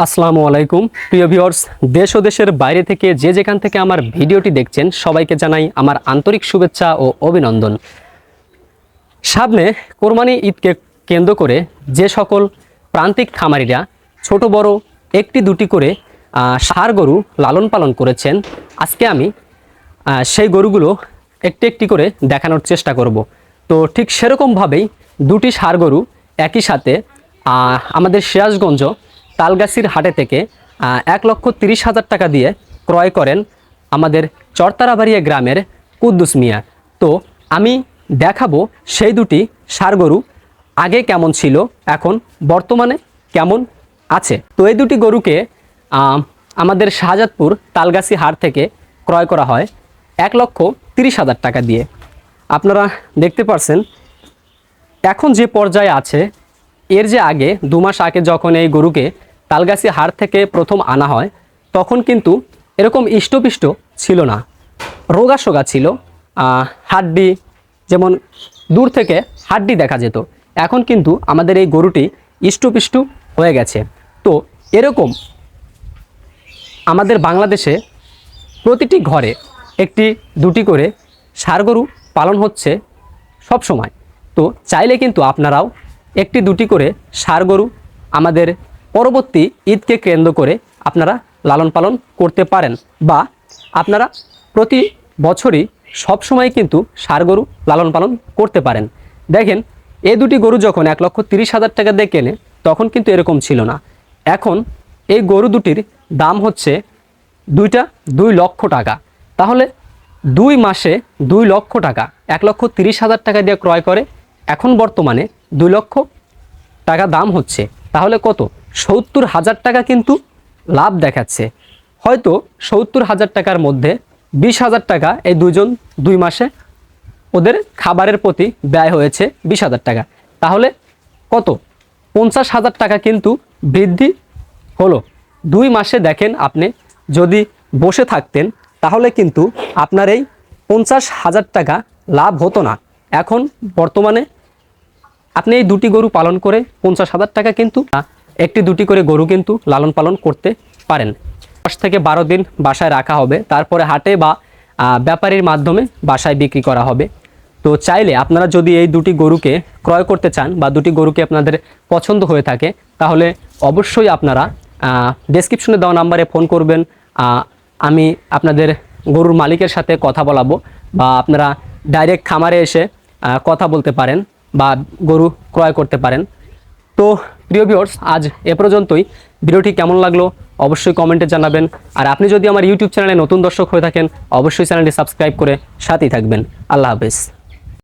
আসসালামু আলাইকুম প্রিয় ভিউয়ার্স, দেশ ও দেশের বাইরে থেকে যে যেখান থেকে আমার ভিডিওটি দেখছেন সবাইকে জানাই আমার আন্তরিক শুভেচ্ছা ও অভিনন্দন। সামনে কোরবানি ঈদকে কেন্দ্র করে যে সকল প্রান্তিক খামারিরা ছোট বড় একটি দুটি করে ষাঁড় গরু লালন পালন করেছেন, আজকে আমি সেই গরুগুলো একটি একটি করে দেখানোর চেষ্টা করব। তো ঠিক সেরকমভাবেই দুটি ষাঁড় গরু একই সাথে আমাদের সিরাজগঞ্জ তালগাছির হাটে থেকে 1,30,000 টাকা দিয়ে ক্রয় করেন আমাদের চরতারাবাড়িয়া গ্রামের কুদ্দুস মিয়া। তো আমি দেখাবো সেই দুটি ষাঁড় গরু আগে কেমন ছিল, এখন বর্তমানে কেমন আছে। তো এই দুটি গরুকে আমাদের শাহজাদপুর তালগাছি হাট থেকে ক্রয় করা হয় 1,30,000 টাকা দিয়ে। আপনারা দেখতে পাচ্ছেন এখন যে পর্যায়ে আছে, এর যে আগে 2 মাস আগে যখন এই গরুকে তালগাছি হাট থেকে প্রথম আনা হয় তখন কিন্তু এরকম ইষ্টপিষ্ট ছিল না, রোগাসোগা ছিল, হাড্ডি যেমন দূর থেকে হাড্ডি দেখা যেত। এখন কিন্তু আমাদের এই গরুটি ইষ্টপিষ্ট হয়ে গেছে। তো এরকম আমাদের বাংলাদেশে প্রতিটি ঘরে একটি দুটি করে ষাঁড় গরু পালন হচ্ছে সব সময়। তো চাইলে কিন্তু আপনারাও একটি দুটি করে ষাঁড় গরু আমাদের পরবর্তী ঈদকে কেন্দ্র করে আপনারা লালন পালন করতে পারেন, বা আপনারা প্রতি বছরই সবসময় কিন্তু ষাঁড় গরু লালন পালন করতে পারেন। দেখেন, এই দুটি গরু যখন 1,30,000 টাকা দিয়ে কেনে তখন কিন্তু এরকম ছিল না। এখন এই গরু দুটির দাম হচ্ছে দুইটা 2 লক্ষ টাকা। তাহলে 2 মাসে 2 লক্ষ টাকা, 1,30,000 টাকা দিয়ে ক্রয় করে এখন বর্তমানে 2 লক্ষ টাকা দাম হচ্ছে। তাহলে কত? 70,000 টাকা কিন্তু লাভ দেখাচ্ছে। হয়তো 70,000 টাকার মধ্যে 20,000 টাকা এই দুজন 2 মাসে ওদের খাবারের প্রতি ব্যয় হয়েছে 20,000 টাকা। তাহলে কত? 50,000 টাকা কিন্তু বৃদ্ধি হলো 2 মাসে। দেখেন, আপনি যদি বসে থাকতেন তাহলে কিন্তু আপনার এই 50,000 টাকা লাভ হতো না। এখন বর্তমানে আপনি এই দুটি গরু পালন করে 50,000 টাকা কিন্তু একটি দুটি করে গরু কিন্তু লালন পালন করতে পারেন। 10 থেকে 12 দিন বাসায় রাখা হবে, তারপরে হাটে বা ব্যাপারীর মাধ্যমে বাসায় বিক্রি করা হবে। তো চাইলে আপনারা যদি এই দুটি গরুকে ক্রয় করতে চান বা দুটি গরুকে আপনাদের পছন্দ হয়ে থাকে তাহলে অবশ্যই আপনারা ডেসক্রিপশনে দেওয়া নাম্বারে ফোন করবেন। আমি আপনাদের গরুর মালিকের সাথে কথা বলাবো, বা আপনারা ডাইরেক্ট খামারে এসে কথা বলতে পারেন বা গরু ক্রয় করতে পারেন। তো প্রিয় ভিউয়ার্স, আজ এ পর্যন্তই। ভিডিওটি কেমন লাগলো অবশ্যই কমেন্টে জানাবেন। আর আপনি যদি আমার ইউটিউব চ্যানেলে নতুন দর্শক হয়ে থাকেন অবশ্যই চ্যানেলটি সাবস্ক্রাইব করে সাথেই থাকবেন। আল্লাহ হাফেজ।